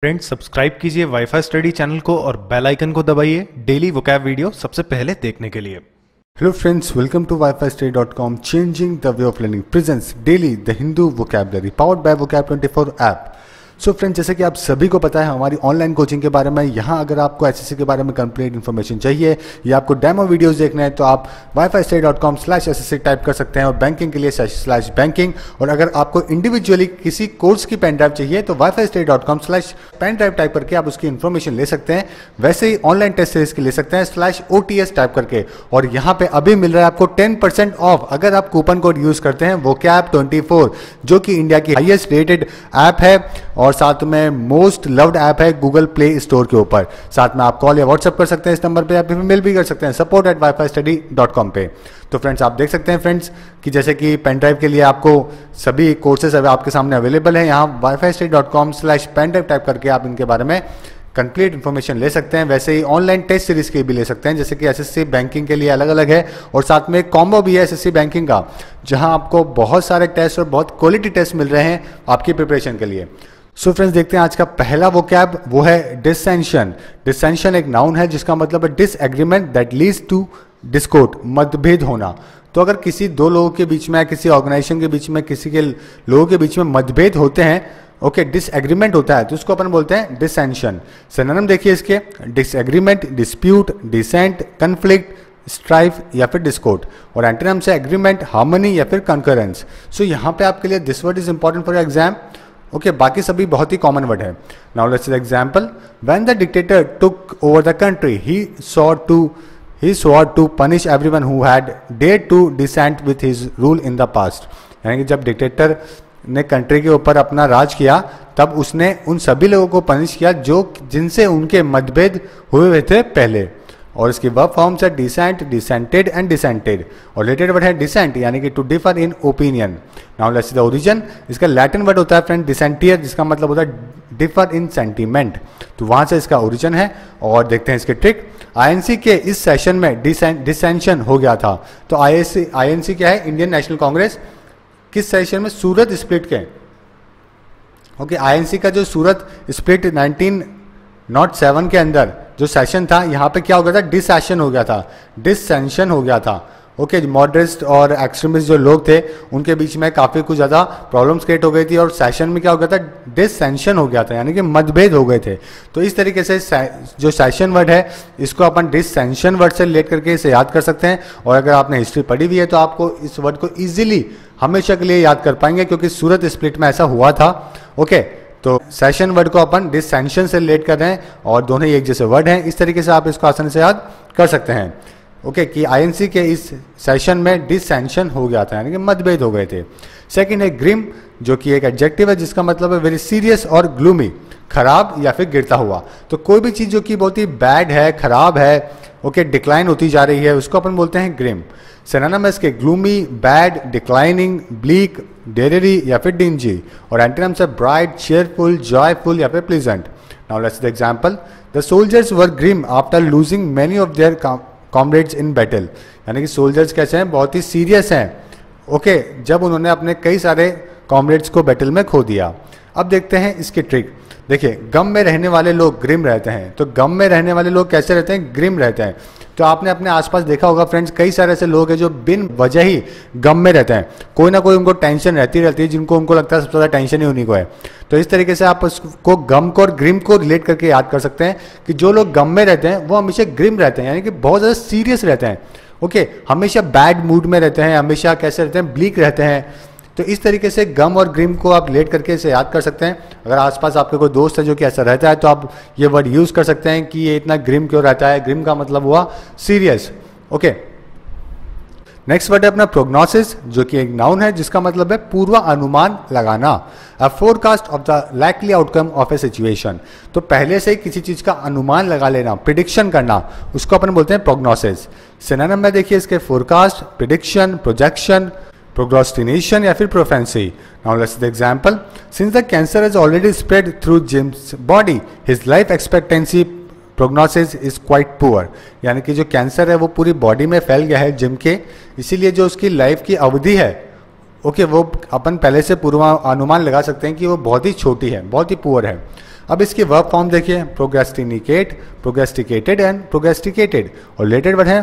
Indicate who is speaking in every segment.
Speaker 1: Friends subscribe कीजिए wifi study channel को और बेल आइकन को दबाइए डेली वोकैब वीडियो सबसे पहले देखने के लिए।
Speaker 2: Hello friends, welcome to wifistudy.com. Changing the way of learning presents daily the Hindu vocabulary powered by Vocab24 app. So friends, जैसे कि आप सभी को पता है हमारी ऑनलाइन कोचिंग के बारे में, यहाँ अगर आपको एसएससी के बारे में कंप्लीट इन्फॉर्मेशन चाहिए या आपको डेमो वीडियोस देखना है तो आप wifistudy.com/SSC टाइप कर सकते हैं और बैंकिंग के लिए /banking। और अगर आपको इंडिविजुअली किसी कोर्स की पेन ड्राइव चाहिए तो wifistudy.com/pendrive टाइप करके आप उसकी इन्फॉर्मेशन ले सकते हैं। वैसे ही ऑनलाइन टेस्ट सीरीज की ले सकते हैं /OTS टाइप करके। और यहाँ पे अभी मिल रहा है आपको 10% ऑफ अगर आप कूपन कोड यूज करते हैं vocab24, जो कि इंडिया की हाईएस्ट रेटेड ऐप है और साथ में मोस्ट लव्ड ऐप है गूगल प्ले स्टोर के ऊपर। साथ में आप कॉल या व्हाट्सएप कर सकते हैं इस नंबर पे, या फिर मेल भी कर सकते हैं support@wifistudy.com पे। तो फ्रेंड्स आप देख सकते हैं फ्रेंड्स कि जैसे कि पेन ड्राइव के लिए आपको सभी कोर्सेज आपके सामने अवेलेबल हैं। यहाँ wifistudy.com/pendrive टाइप करके आप इनके बारे में कंप्लीट इन्फॉर्मेशन ले सकते हैं। वैसे ही ऑनलाइन टेस्ट सीरीज के भी ले सकते हैं, जैसे कि एसएससी बैंकिंग के लिए अलग अलग है और साथ में कॉम्बो भी है एसएससी बैंकिंग का, जहां आपको बहुत सारे टेस्ट और बहुत क्वालिटी टेस्ट मिल रहे हैं आपकी प्रिपरेशन के लिए। सो फ्रेंड्स देखते हैं आज का पहला वोकैब, वो है डिसेंशन। डिसेंशन एक नाउन है जिसका मतलब है disagreement that leads to discord, मतभेद होना। तो अगर किसी दो लोगों के बीच में, किसी ऑर्गेनाइजेशन के बीच में, किसी के लोगों के बीच में मतभेद होते हैं, ओके, डिसएग्रीमेंट होता है, तो उसको अपन बोलते हैं डिसेंशन। सिनोनिम देखिए इसके, disagreement, dispute, dissent, conflict, strife या फिर डिस्कॉर्ड। और एंटोनिम से एग्रीमेंट, हार्मनी या फिर कंकरेंस। सो यहाँ पे आपके लिए this word is important for exam. Okay, बाकी सभी बहुत ही कॉमन वर्ड है। Now let's see the example. When the dictator took over the country he swore to punish everyone who had dared to dissent with his rule in the past। यानी कि जब dictator ने country के ऊपर अपना राज किया तब उसने उन सभी लोगों को पनिश किया जो जिनसे उनके मतभेद हुए थे पहले। और इसकी वर्ब फॉर्म्स है डिसेंट, डिसेंटेड एंड डिसेंटेड। और रिलेटेड वर्ड है डिसेंट, यानी कि to differ in opinion. Now let's see the origin. इसका लैटिन वर्ड होता है फ्रेंड डिसेंटियर, जिसका मतलब होता है डिफर इन सेंटीमेंट। तो वहां से इसका ओरिजिन है। और देखते हैं इसके ट्रिक। आईएनसी के इस सेशन में डिसेंशन हो गया था। तो आईएनसी क्या है? Indian national Congress. किस सेशन में? सूरत स्प्लिट के। ओके, आईएनसी का जो सूरत स्प्लिट 1907 के अंदर जो सेशन था, यहाँ पे क्या हो गया था? डिसेशन हो गया था, डिसेंशन हो गया था। ओके, मॉडरेट और एक्सट्रीमिस्ट जो लोग थे उनके बीच में काफ़ी कुछ ज़्यादा प्रॉब्लम्स क्रिएट हो गई थी और सेशन में क्या हो गया था? डिसेंशन हो गया था, यानी कि मतभेद हो गए थे। तो इस तरीके से जो सेशन वर्ड है इसको अपन डिसेंशन वर्ड से रिलेट करके इसे याद कर सकते हैं। और अगर आपने हिस्ट्री पढ़ी हुई है तो आपको इस वर्ड को ईजिली हमेशा के लिए याद कर पाएंगे, क्योंकि सूरत स्प्लिट में ऐसा हुआ था। ओके, तो सेशन वर्ड को अपन डिसेंशन से रिलेट कर रहे हैं और दोनों ही एक जैसे वर्ड हैं। इस तरीके से आप इसको आसानी से याद कर सकते हैं। ओके, कि आईएनसी के इस सेशन में डिसेंशन हो गया था, यानी कि मतभेद हो गए थे। सेकंड है ग्रिम, जो कि एक एडजेक्टिव है जिसका मतलब है वेरी सीरियस और ग्लूमी, खराब या फिर गिरता हुआ। तो कोई भी चीज़ जो कि बहुत ही बैड है, खराब है, ओके, डिक्लाइन होती जा रही है, उसको अपन बोलते हैं ग्रिम। सिनोनिम्स के ग्लूमी, बैड, डिक्लाइनिंग, ब्लीक, डेरेरी या फिर डिंजी। और एंटोनिम्स है ब्राइट, चीयरफुल, जॉयफुल या फिर pleasant. Now let's the example. The soldiers were grim after losing many of their comrades in battle. यानी कि सोल्जर्स कैसे हैं? बहुत ही सीरियस हैं, ओके, जब उन्होंने अपने कई सारे कॉमरेड्स को बैटल में खो दिया। अब देखते हैं इसकी ट्रिक। देखिए, गम में रहने वाले लोग ग्रिम रहते हैं। तो गम में रहने वाले लोग कैसे रहते हैं? ग्रिम रहते हैं। तो आपने अपने आसपास देखा होगा फ्रेंड्स, कई सारे ऐसे लोग हैं जो बिन वजह ही गम में रहते हैं। कोई ना कोई उनको टेंशन रहती है, जिनको उनको लगता है सबसे ज़्यादा टेंशन ही उन्हीं को है। तो इस तरीके से आप उसको गम को और ग्रिम को रिलेट करके याद कर सकते हैं कि जो लोग गम में रहते हैं वो हमेशा ग्रिम रहते हैं, यानी कि बहुत ज़्यादा सीरियस रहते हैं। ओके, हमेशा बैड मूड में रहते हैं, हमेशा कैसे रहते हैं? ब्लीक रहते हैं। तो इस तरीके से गम और ग्रिम को आप रिलेट करके इसे याद कर सकते हैं। अगर आसपास आपके कोई दोस्त है जो कि ऐसा रहता है तो आप ये वर्ड यूज़ कर सकते हैं कि ये इतना ग्रिम क्यों रहता है। ग्रिम का मतलब हुआ सीरियस। ओके, नेक्स्ट वर्ड है अपना प्रोग्नोसिस, जो कि एक नाउन है जिसका मतलब है पूर्व अनुमान लगाना, a forecast of the likely outcome of a situation. तो पहले से ही किसी चीज का अनुमान लगा लेना, प्रिडिक्शन करना, उसको अपन बोलते हैं प्रोग्नोसिस। सिनोनिम में देखिए इसके फोरकास्ट, प्रिडिक्शन, प्रोजेक्शन, प्रोक्रास्टिनेशन या फिर prophecy. Now let's the example. Since the cancer has already spread through Jim's body, his life expectancy prognosis is quite poor. यानी कि जो कैंसर है वो पूरी बॉडी में फैल गया है जिम के, इसीलिए जो उसकी लाइफ की अवधि है, ओके, वो अपन पहले से पूर्वानुमान लगा सकते हैं कि वो बहुत ही छोटी है, बहुत ही पुअर है। अब इसकी वर्ब फॉर्म देखिए, प्रोग्रेस्टिनिकेट, प्रोग्रेस्टिकेटेड एंड प्रोग्रेस्टिकेटेड, और रिलेटेड वर्ड है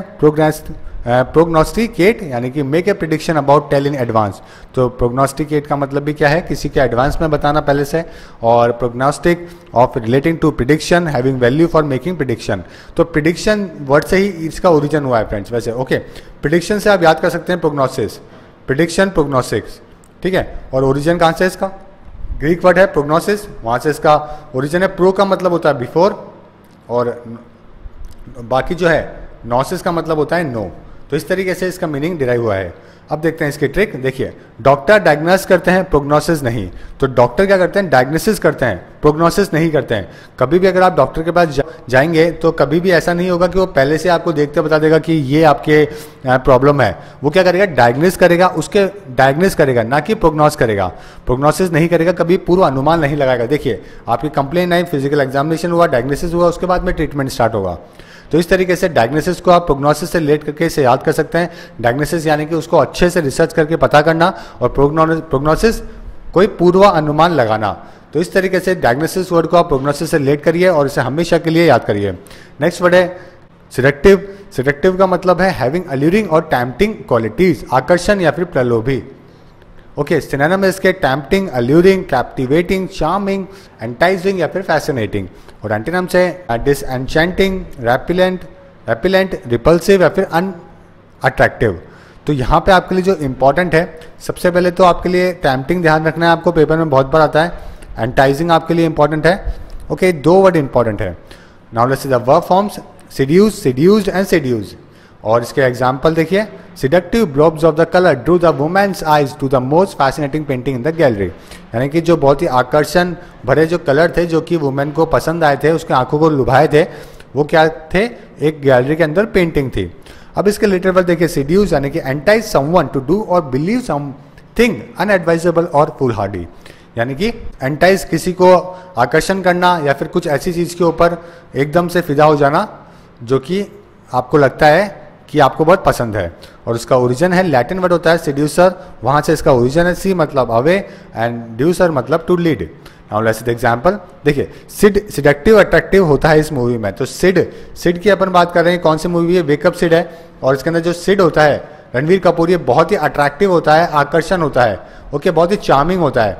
Speaker 2: प्रोग्नोस्टिकेट, यानी कि make a prediction about tell in advance. तो प्रोग्नोस्टिकेट का मतलब भी क्या है, किसी के एडवांस में बताना पहले से, और prognostic of relating to prediction having value for making prediction. तो प्रिडिक्शन वर्ड से ही इसका ओरिजिन हुआ है फ्रेंड्स वैसे। ओके, प्रिडिक्शन से आप याद कर सकते हैं प्रोग्नोसिस, प्रिडिक्शन प्रोग्नोसिस, ठीक है। और ओरिजिन कहाँ से इसका, ग्रीक वर्ड है प्रोग्नोसिस, वहाँ से इसका ओरिजिन है। प्रो का मतलब होता है बिफोर, और बाकी जो है नोसिस का मतलब होता है नो। तो इस तरीके से इसका मीनिंग डिराइव हुआ है। अब देखते हैं इसकी ट्रिक। देखिए, डॉक्टर डायग्नोस करते हैं, प्रोग्नोसिस नहीं। तो डॉक्टर क्या करते हैं, डायग्नोसिस करते हैं, प्रोग्नोसिस नहीं करते हैं। कभी भी अगर आप डॉक्टर के पास जाएंगे तो कभी भी ऐसा नहीं होगा कि वो पहले से आपको देखते बता देगा कि ये आपके प्रॉब्लम है। वो क्या करेगा, डायग्नोस करेगा, उसके डायग्नोस करेगा, ना कि प्रोग्नोस करेगा। प्रोग्नोसिस नहीं करेगा, कभी पूर्व अनुमान नहीं लगाएगा। देखिए, आपकी कंप्लेन आई, फिजिकल एग्जामिनेशन हुआ, डायग्नोसिस हुआ, उसके बाद में ट्रीटमेंट स्टार्ट होगा। तो इस तरीके से डायग्नोसिस को आप प्रोग्नोसिस से रिलेट करके इसे याद कर सकते हैं। डायग्नोसिस यानी कि उसको अच्छे से रिसर्च करके पता करना, और प्रोग्नोसिस कोई पूर्व अनुमान लगाना। तो इस तरीके से डायग्नोसिस वर्ड को आप प्रोग्नोसिस से रिलेट करिए और इसे हमेशा के लिए याद करिए। नेक्स्ट वर्ड है सिडक्टिव। सिडक्टिव का मतलब है हैविंग अल्यूरिंग और टैम्पटिंग क्वालिटीज, आकर्षण या फिर प्रलोभी। ओके, सिनोनिम है इसके टेम्पटिंग, अल्यूरिंग, कैप्टिवेटिंग, चार्मिंग, एंटाइजिंग या फिर फैसिनेटिंग। और एंटीनम्स है डिसएन्चेंटिंग, रेपिलेंट, रिपल्सिव या फिर अनअट्रैक्टिव। तो यहाँ पे आपके लिए जो इंपॉर्टेंट है, सबसे पहले तो आपके लिए टेम्पटिंग ध्यान रखना है, आपको पेपर में बहुत बार आता है। एंटाइजिंग आपके लिए इंपॉर्टेंट है। ओके, दो वर्ड इंपॉर्टेंट है। Now let's see the verb forms, seduce, seduced and seduces. और इसके एग्जाम्पल देखिए, seductive blobs of the colour drew the women's eyes to the most fascinating painting in the gallery. यानी कि जो बहुत ही आकर्षण भरे जो कलर थे, जो कि वुमेन को पसंद आए थे, उसके आंखों को लुभाए थे, वो क्या थे, एक गैलरी के अंदर पेंटिंग थी। अब इसके लेटर वर्ड देखिए, सीड्यूस यानी कि एंटाइज समवन टू डू और बिलीव समथिंग अनएडवाइजेबल और फुलहार्डी। यानी कि एंटाइज, किसी को आकर्षण करना या फिर कुछ ऐसी चीज के ऊपर एकदम से फिदा हो जाना जो कि आपको लगता है कि आपको बहुत पसंद है। और उसका ओरिजिन है, लैटिन वर्ड होता है सिड्यूसर, वहां से इसका ओरिजिन है। सी मतलब अवे एंड ड्यूसर मतलब to lead. Now let's see example. देखिए, सिडक्टिव अट्रैक्टिव होता है इस मूवी में। तो सिड की अपन बात कर रहे हैं, कौन सी मूवी है, वेकअप सिड है। और इसके अंदर जो सिड होता है रणवीर कपूर, ये बहुत ही अट्रैक्टिव होता है, आकर्षण होता है। ओके, बहुत ही चार्मिंग होता है।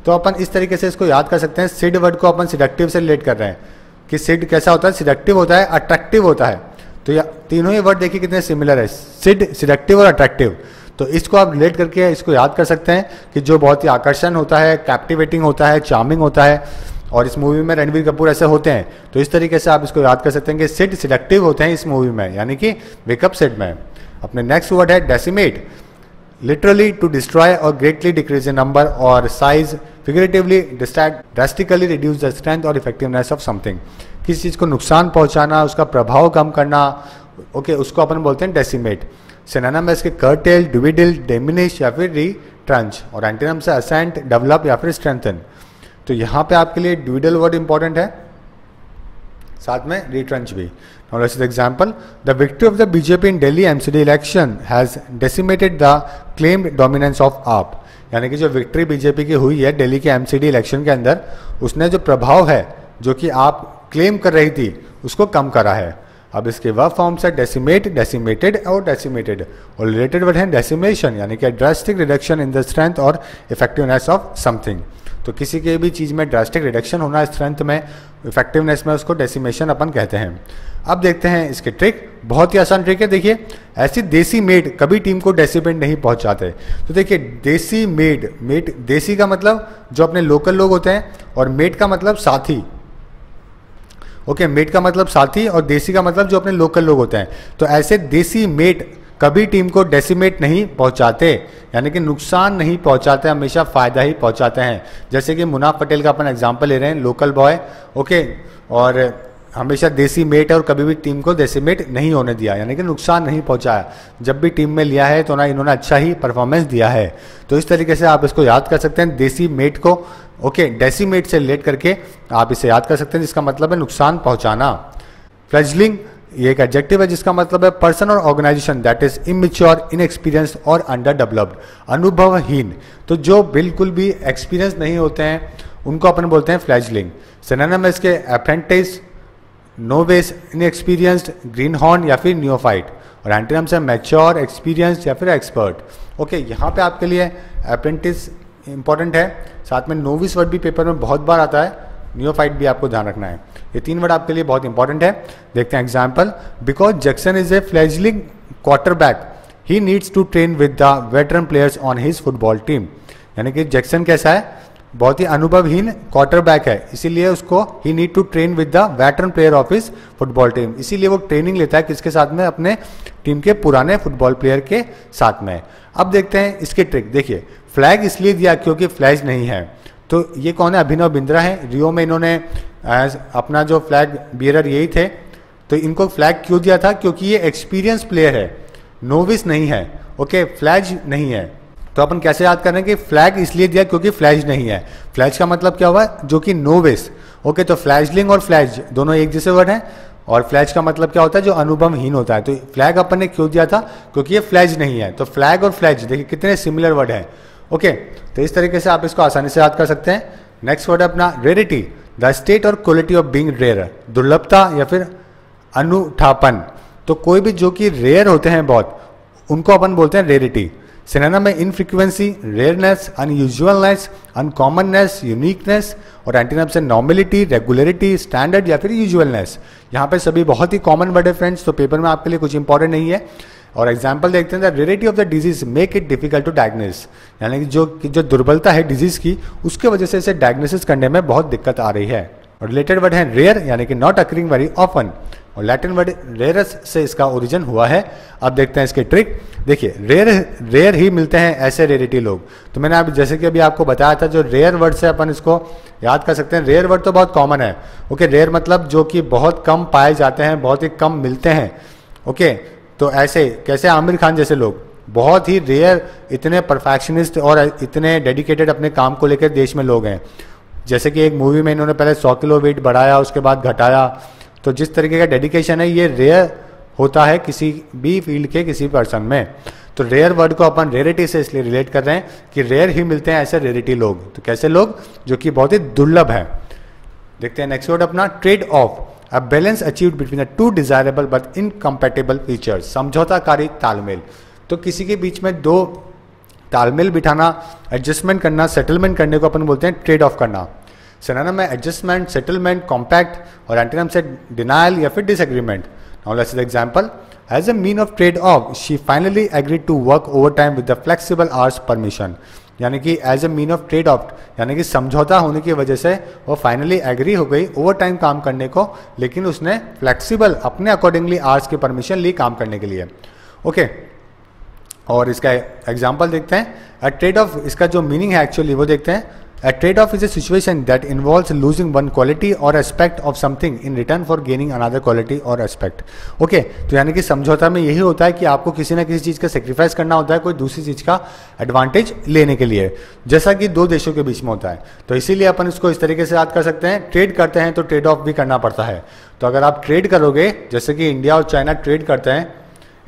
Speaker 2: तो अपन इस तरीके से इसको याद कर सकते हैं। सिड वर्ड को अपन सिडक्टिव से रिलेट कर रहे हैं कि सिड कैसा होता है, सिडक्टिव होता है, अट्रैक्टिव होता है। तो या तीनों ही वर्ड देखिए कितने सिमिलर है, सिड, सिडक्टिव और अट्रैक्टिव। तो इसको आप रिलेट करके इसको याद कर सकते हैं कि जो बहुत ही आकर्षण होता है, कैप्टिवेटिंग होता है, चार्मिंग होता है। और इस मूवी में रणवीर कपूर ऐसे होते हैं। तो इस तरीके से आप इसको याद कर सकते हैं कि सिड, सिडक्टिव होते हैं इस मूवी में, यानी कि वेकअप सिड में। अपने नेक्स्ट वर्ड है डेसिमेट, लिटरली टू डिस्ट्रॉय और ग्रेटली डिक्रीज इन नंबर और size, figuratively drastically reduce the strength और इफेक्टिवनेस ऑफ समथिंग। किसी चीज़ को नुकसान पहुंचाना, उसका प्रभाव कम करना, ओके, उसको अपन बोलते हैं डेसिमेट। सिनोनिम है इसके कर्टेल, डिविडल, डिमिनिश या फिर रिट्रंच। और एंटीनम से असेंट, डेवलप या फिर स्ट्रेंथन। तो यहाँ पे आपके लिए डिविडल वर्ड इंपॉर्टेंट है, साथ में रिट्रंच भी। Now let's see the example. The victory of the BJP in Delhi MCD election has decimated the claimed dominance of AAP. यानी कि जो विक्ट्री बीजेपी की हुई है दिल्ली के एमसीडी इलेक्शन के अंदर, उसने जो प्रभाव है जो कि आप क्लेम कर रही थी, उसको कम करा है। अब इसके वर्ब फॉर्म्स है डेसिमेट, डेसिमेटेड और डेसिमेटेड। और रिलेटेड वर्ड है डेसिमेशन, यानी कि drastic reduction in the strength और इफेक्टिवनेस ऑफ समथिंग। तो किसी के भी चीज़ में ड्रास्टिक रिडक्शन होना, स्ट्रेंथ में, इफेक्टिवनेस में, उसको डेसिमेशन अपन कहते हैं। अब देखते हैं इसके ट्रिक। बहुत ही आसान ट्रिक है। देखिए, ऐसी देसी मेड कभी टीम को डेसिमेट नहीं पहुंचाते। तो देखिए, देसी मेड, देसी का मतलब जो अपने लोकल लोग होते हैं, और मेड का मतलब साथी। ओके, मेड का मतलब साथी और देसी का मतलब जो अपने लोकल लोग होते हैं। तो ऐसे देसी मेड कभी टीम को डेसिमेट नहीं पहुंचाते, यानी कि नुकसान नहीं पहुंचाते, हमेशा फायदा ही पहुंचाते हैं। जैसे कि मुनाफ पटेल का अपन एग्जांपल ले रहे हैं, लोकल बॉय, ओके, और हमेशा देसी मेट है और कभी भी टीम को डेसिमेट नहीं होने दिया, यानी कि नुकसान नहीं पहुंचाया। जब भी टीम में लिया है तो ना इन्होंने अच्छा ही परफॉर्मेंस दिया है। तो इस तरीके से आप इसको याद कर सकते हैं, देसी मेट को, ओके, डेसिमेट से रिलेट करके आप इसे याद कर सकते हैं, जिसका मतलब है नुकसान पहुंचाना। फ्लेजलिंग ये एक एडजेक्टिव है जिसका मतलब है पर्सन और organization that is immature, inexperienced और अंडर डेवलप्ड, अनुभवहीन। तो जो बिल्कुल भी एक्सपीरियंस नहीं होते हैं उनको अपन बोलते हैं फ्लैजलिंग। सिनोनिम है इसके apprentice, novice, inexperienced, green horn या फिर न्यूफाइट, और एंटीनम्स है मैच्योर, एक्सपीरियंस्ड या फिर एक्सपर्ट। ओके, यहाँ पे आपके लिए अप्रेंटिस इंपॉर्टेंट है, साथ में नोविस वर्ड भी पेपर में बहुत बार आता है, न्यूफाइट भी आपको ध्यान रखना है। ये 3 वर्ड आपके लिए बहुत इंपॉर्टेंट है। देखते हैं example. Because Jackson is a fledgling quarterback, he needs to train with the veteran players on his football team. यानी कि जैक्सन कैसा है, बहुत ही अनुभवहीन क्वार्टरबैक है, इसीलिए उसको he need to train with the veteran player of his football team, इसीलिए वो ट्रेनिंग लेता है किसके साथ में, अपने टीम के पुराने फुटबॉल प्लेयर के साथ में। अब देखते हैं इसकी ट्रिक। देखिए, फ्लैग इसलिए दिया क्योंकि फ्लैग नहीं है, तो ये कौन है, अभिनव बिंद्रा है। रियो में इन्होंने अपना जो फ्लैग बियरर यही थे, तो इनको फ्लैग क्यों दिया था, क्योंकि ये एक्सपीरियंस प्लेयर है, नोविस नहीं है। ओके, फ्लैज नहीं है, तो अपन कैसे याद करें कि फ्लैग इसलिए दिया क्योंकि फ्लैज नहीं है। फ्लैज का मतलब क्या हुआ, जो कि नोविस। ओके, तो फ्लैजलिंग और फ्लैज दोनों एक जैसे वर्ड हैं, और फ्लैज का मतलब क्या होता है, जो अनुभवहीन होता है। तो फ्लैग अपन ने क्यों दिया था, क्योंकि ये फ्लैज नहीं है। तो फ्लैग और फ्लैज देखिए कितने सिमिलर वर्ड हैं। ओके, तो इस तरीके से आप इसको आसानी से याद कर सकते हैं। नेक्स्ट वर्ड है अपना रेरिटी, द स्टेट और क्वालिटी ऑफ बीइंग रेयर, दुर्लभता या फिर अनूठापन। तो कोई भी जो कि रेयर होते हैं बहुत, उनको अपन बोलते हैं रेरिटी। सिनोनिम में इनफ्रीक्वेंसी, रेयरनेस, अनयूजुअलनेस, अनकॉमननेस, यूनिकनेस, और एंटीनम से नॉर्मेलिटी, रेगुलरिटी, स्टैंडर्ड या फिर यूजुअलनेस। यहाँ पे सभी बहुत ही कॉमन वर्ड है फ्रेंड्स, तो पेपर में आपके लिए कुछ इंपॉर्टेंट नहीं है। और एग्जाम्पल देखते हैं, the rarity of the disease make it difficult to diagnose, यानी कि जो दुर्बलता है डिजीज की, उसके वजह से इसे डायग्नोसिस करने में बहुत दिक्कत आ रही है। और रिलेटेड वर्ड है रेयर, यानी कि नॉट अकरिंग वेरी ऑफन, और लैटिन वर्ड रेयरस से इसका ओरिजिन हुआ है। अब देखते हैं इसके ट्रिक। देखिए, रेयर ही मिलते हैं ऐसे रेरिटी लोग। तो मैंने अब जैसे कि अभी आपको बताया था, जो रेयर वर्ड से अपन इसको याद कर सकते हैं। रेयर वर्ड तो बहुत कॉमन है। ओके, रेयर मतलब जो कि बहुत कम पाए जाते हैं, बहुत ही कम मिलते हैं। ओके, तो ऐसे कैसे आमिर खान जैसे लोग बहुत ही रेयर, इतने परफेक्शनिस्ट और इतने डेडिकेटेड अपने काम को लेकर देश में लोग हैं। जैसे कि एक मूवी में इन्होंने पहले 100 किलो वेट बढ़ाया, उसके बाद घटाया। तो जिस तरीके का डेडिकेशन है, ये रेयर होता है किसी भी फील्ड के किसी पर्सन में। तो रेयर वर्ड को अपन रेयरिटी से इसलिए रिलेट कर रहे हैं कि रेयर ही मिलते हैं ऐसे रेयरिटी लोग। तो कैसे लोग, जो कि बहुत ही दुर्लभ है। देखते हैं नेक्स्ट वर्ड अपना trade off, a balance achieved between the two desirable but incompatible features, समझौताकारी तालमेल। तो किसी के बीच में दो तालमेल बिठाना, एडजस्टमेंट करना, सेटलमेंट करने को अपन बोलते हैं ट्रेड ऑफ करना। सिनोनिम में एडजस्टमेंट, सेटलमेंट, कॉम्पैक्ट, और एंटीनम से डिनायल या फिर disagreement. Now let's see the example. As a mean of trade off, she finally agreed to work over time with the flexible hours permission. यानी कि as a mean of trade off, यानी कि समझौता होने की वजह से वो फाइनली एग्री हो गई ओवर टाइम काम करने को, लेकिन उसने फ्लेक्सिबल अपने अकॉर्डिंगली आवर्स की परमिशन ली काम करने के लिए। ओके, और इसका एग्जाम्पल देखते हैं। अ ट्रेड ऑफ, इसका जो मीनिंग है एक्चुअली वो देखते हैं। A trade-off is a situation that involves losing one quality or aspect of something in return for gaining another quality or aspect. Okay, तो यानी कि समझौता में यही होता है कि आपको किसी ना किसी चीज़ का सेक्रीफाइस करना होता है कोई दूसरी चीज़ का एडवांटेज लेने के लिए, जैसा कि दो देशों के बीच में होता है। तो इसीलिए अपन इसको इस तरीके से याद कर सकते हैं, ट्रेड करते हैं तो ट्रेड ऑफ भी करना पड़ता है। तो अगर आप ट्रेड करोगे, जैसे कि इंडिया और चाइना ट्रेड करते हैं,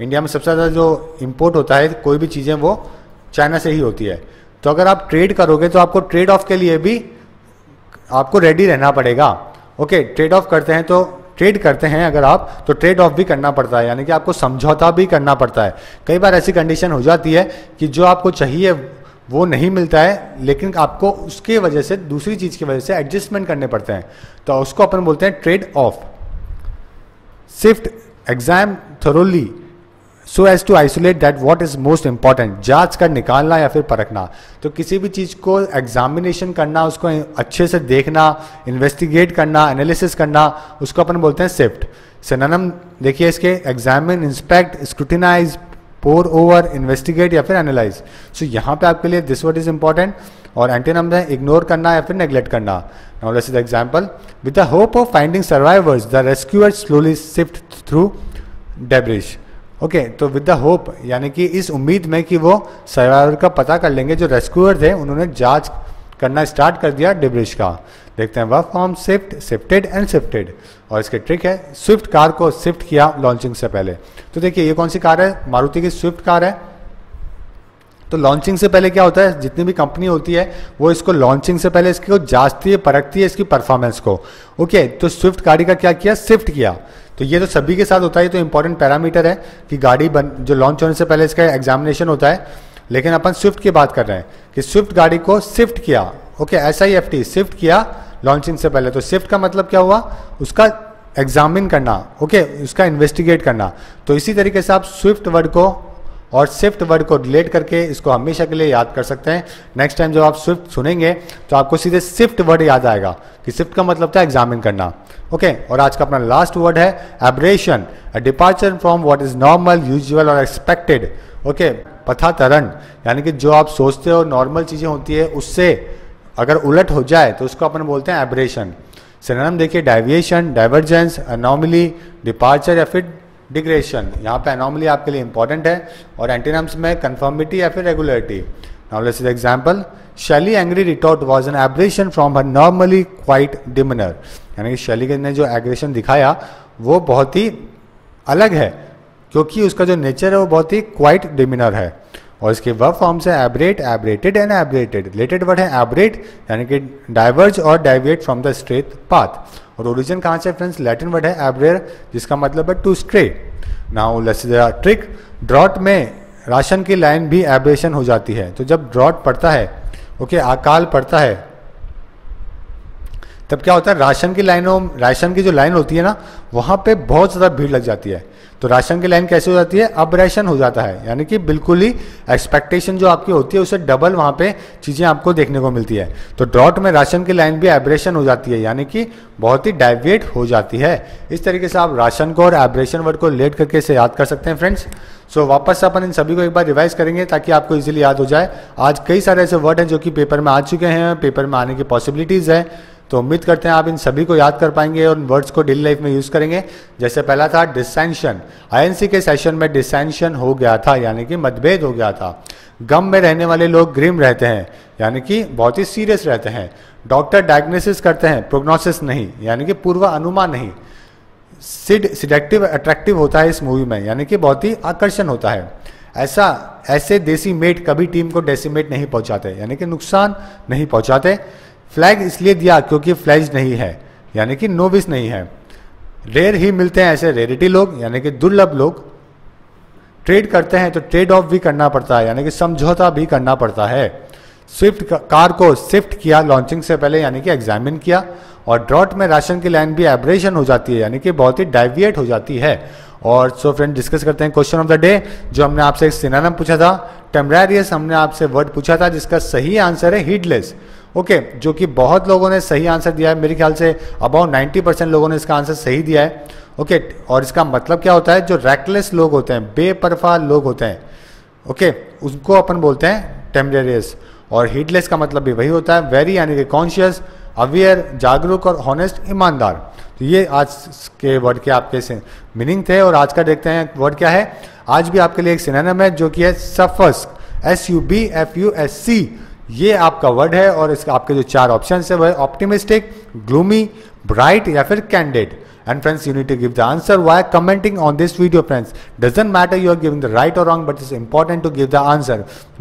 Speaker 2: इंडिया में सबसे ज़्यादा जो इम्पोर्ट होता है कोई भी चीज़ें वो चाइना से ही होती है। तो अगर आप ट्रेड करोगे तो आपको ट्रेड ऑफ के लिए भी आपको रेडी रहना पड़ेगा। ओके, ट्रेड ऑफ करते हैं तो ट्रेड करते हैं अगर आप, तो ट्रेड ऑफ भी करना पड़ता है, यानी कि आपको समझौता भी करना पड़ता है। कई बार ऐसी कंडीशन हो जाती है कि जो आपको चाहिए वो नहीं मिलता है, लेकिन आपको उसके वजह से, दूसरी चीज़ की वजह से एडजस्टमेंट करने पड़ते हैं, तो उसको अपन बोलते हैं trade off. Sift, exam thoroughly so as to isolate that what is most important, जांच कर निकालना या फिर परखना। तो किसी भी चीज़ को एग्जामिनेशन करना, उसको अच्छे से देखना, इन्वेस्टिगेट करना, एनालिसिस करना, उसको अपन बोलते हैं सिफ्ट। सिनोनिम देखिए इसके, examine, inspect, scrutinise, pore over, investigate या फिर एनालाइज। सो यहाँ पे आपके लिए दिस वर्ड इज इंपॉर्टेंट, और एंटीनम है इग्नोर करना या फिर नेग्लेक्ट करना। Now let's see the example. With the hope of finding survivors the rescuers slowly sift through debris. Okay, तो विद द होप यानी कि इस उम्मीद में कि वो सर्वाइवर का पता कर लेंगे, जो रेस्क्यूअर थे उन्होंने जांच करना स्टार्ट कर दिया डिब्रिश का। देखते हैं verb form shift, shifted and shifted, और इसके ट्रिक है स्विफ्ट कार को शिफ्ट किया लॉन्चिंग से पहले। तो देखिए ये कौन सी कार है, मारुति की स्विफ्ट कार है। तो लॉन्चिंग से पहले क्या होता है, जितनी भी कंपनी होती है वो इसको लॉन्चिंग से पहले इसको जांचती है, परखती है इसकी परफॉर्मेंस को। ओके, तो स्विफ्ट गाड़ी का क्या किया, शिफ्ट किया। तो ये तो सभी के साथ होता है, तो इंपॉर्टेंट पैरामीटर है कि गाड़ी जो लॉन्च होने से पहले इसका एग्जामिनेशन होता है। लेकिन अपन स्विफ्ट की बात कर रहे हैं कि स्विफ्ट गाड़ी को शिफ्ट किया। ओके, SIFT, शिफ्ट किया लॉन्चिंग से पहले। तो शिफ्ट का मतलब क्या हुआ, उसका एग्जामिन करना, ओके, उसका इन्वेस्टिगेट करना। तो इसी तरीके से आप स्विफ्ट वर्ड को और शिफ्ट वर्ड को रिलेट करके इसको हमेशा के लिए याद कर सकते हैं। नेक्स्ट टाइम जब आप स्विफ्ट सुनेंगे तो आपको सीधे शिफ्ट वर्ड याद आएगा कि शिफ्ट का मतलब था एग्जामिन करना। ओके, और आज का अपना लास्ट वर्ड है aberration, a departure from what is normal, usual और एक्सपेक्टेड। ओके, पथातरण, यानी कि जो आप सोचते हो नॉर्मल चीजें होती है उससे अगर उलट हो जाए तो उसको अपन बोलते हैं एब्रेशन। सिनोनिम देखिए, डेविएशन, डाइवर्जेंस, एनॉमली, डिपार्चर या फिर डिग्रेशन। यहाँ पे एनॉमली आपके लिए इंपॉर्टेंट है और एंटीनम्स में कंफर्मिटी या फिर regularity. Now let's see the example, Shelly angry retort was an aberration from her normally quiet demeanour. यानी कि शैली ने जो एग्रेशन दिखाया वो बहुत ही अलग है क्योंकि उसका जो नेचर है वो बहुत ही क्वाइट डिमिनर है। और इसके वर्ब फॉर्म्स है एब्रेट, एब्रेटेड एंड एब्रेटेड। रिलेटेड वर्ड है एब्रेट, यानी कि डाइवर्ज और डाइविएट फ्रॉम द स्ट्रेट पाथ। और ओरिजिन कहाँ से फ्रेंड्स, लैटिन वर्ड है एब्रेयर, जिसका मतलब है to stray. Now let's see the trick, drought में राशन की लाइन भी एब्रेशन हो जाती है। तो जब ड्रॉट पड़ता है, ओके, अकाल पड़ता है, तब क्या होता है, राशन की जो लाइन होती है ना, वहां पे बहुत ज़्यादा भीड़ लग जाती है। तो राशन की लाइन कैसे हो जाती है, अब्रेशन हो जाता है, यानी कि बिल्कुल ही एक्सपेक्टेशन जो आपकी होती है उससे डबल वहां पे चीज़ें आपको देखने को मिलती है। तो ड्रॉट में राशन की लाइन भी एब्रेशन हो जाती है, यानी कि बहुत ही डाइविएट हो जाती है। इस तरीके से आप राशन को और एब्रेशन वर्ड को रिलेट करके इसे याद कर सकते हैं फ्रेंड्स। सो वापस अपन इन सभी को एक बार रिवाइज करेंगे ताकि आपको इजीली याद हो जाए। आज कई सारे ऐसे वर्ड हैं जो कि पेपर में आ चुके हैं, पेपर में आने की पॉसिबिलिटीज़ है, तो उम्मीद करते हैं आप इन सभी को याद कर पाएंगे और वर्ड्स को डेली लाइफ में यूज करेंगे। जैसे पहला था डिसेंशन, INC के सेशन में डिसेंशन हो गया था, यानी कि मतभेद हो गया था। गम में रहने वाले लोग ग्रिम रहते हैं, यानी कि बहुत ही सीरियस रहते हैं। डॉक्टर डायग्नोसिस करते हैं, प्रोग्नोसिस नहीं, यानी कि पूर्व अनुमान नहीं। सिडेक्टिव अट्रैक्टिव होता है इस मूवी में, यानी कि बहुत ही आकर्षण होता है। ऐसे देसी मेट कभी टीम को डेसिमेट नहीं पहुंचाते, यानी कि नुकसान नहीं पहुंचाते। फ्लैग इसलिए दिया क्योंकि फ्लैज नहीं है, यानी कि नोविस नहीं है। रेयर ही मिलते हैं ऐसे रेरिटी लोग, यानी कि दुर्लभ लोग। ट्रेड करते हैं तो ट्रेड ऑफ भी करना पड़ता है, यानी कि समझौता भी करना पड़ता है। स्विफ्ट कार को शिफ्ट किया लॉन्चिंग से पहले, यानी कि एग्जामिन किया। और ड्रॉट में राशन की लाइन भी एब्रेशन हो जाती है, यानी कि बहुत ही डाइविएट हो जाती है। और सो फ्रेंड डिस्कस करते हैं क्वेश्चन ऑफ द डे, जो हमने आपसे एक सिनोनिम पूछा था। टेम्परेरियस हमने आपसे वर्ड पूछा था जिसका सही आंसर है हीडलेस। ओके, जो कि बहुत लोगों ने सही आंसर दिया है, मेरे ख्याल से अबाउट 90% लोगों ने इसका आंसर सही दिया है। ओके, और इसका मतलब क्या होता है, जो रैकलेस लोग होते हैं, बेपरवाह लोग होते हैं, ओके, उसको अपन बोलते हैं टेम्परेरियस। और हीडलेस का मतलब भी वही होता है, वेरी, यानी कि कॉन्शियस, अवेयर, जागरूक और हॉनेस्ट, ईमानदार। तो ये आज के वर्ड के आपके मीनिंग थे। और आज का देखते हैं वर्ड क्या है। आज भी आपके लिए एक सिनोनिम है जो कि है सफस्क, SUBFUSC। ये आपका वर्ड है और इसका आपके जो 4 ऑप्शन है वो है ऑप्टिमिस्टिक, ग्लूमी, ब्राइट या फिर candid. And friends, you need to give the answer while commenting on this video friends. Doesn't matter you are giving the right or wrong, but it's important to give the answer.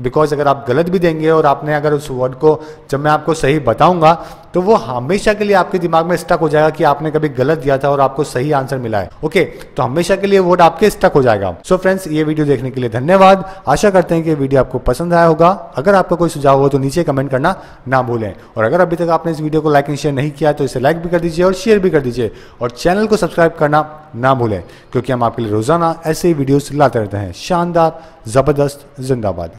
Speaker 2: Because अगर आप गलत भी देंगे और आपने अगर उस word को जब मैं आपको सही बताऊंगा तो वो हमेशा के लिए आपके दिमाग में स्टक हो जाएगा कि आपने कभी गलत दिया था और आपको सही आंसर मिला है। ओके, तो हमेशा के लिए वर्ड आपके स्टक हो जाएगा। सो फ्रेंड्स, ये वीडियो देखने के लिए धन्यवाद। आशा करते हैं कि वीडियो आपको पसंद आया होगा। अगर आपका कोई सुझाव हो तो नीचे कमेंट करना ना भूलें। और अगर अभी तक आपने इस वीडियो को लाइक एंड शेयर नहीं किया तो इसे लाइक भी कर दीजिए और शेयर भी कर दीजिए। और चैनल को सब्सक्राइब करना ना भूलें, क्योंकि हम आपके लिए रोजाना ऐसे ही वीडियोस लाते रहते हैं। शानदार, जबरदस्त, जिंदाबाद।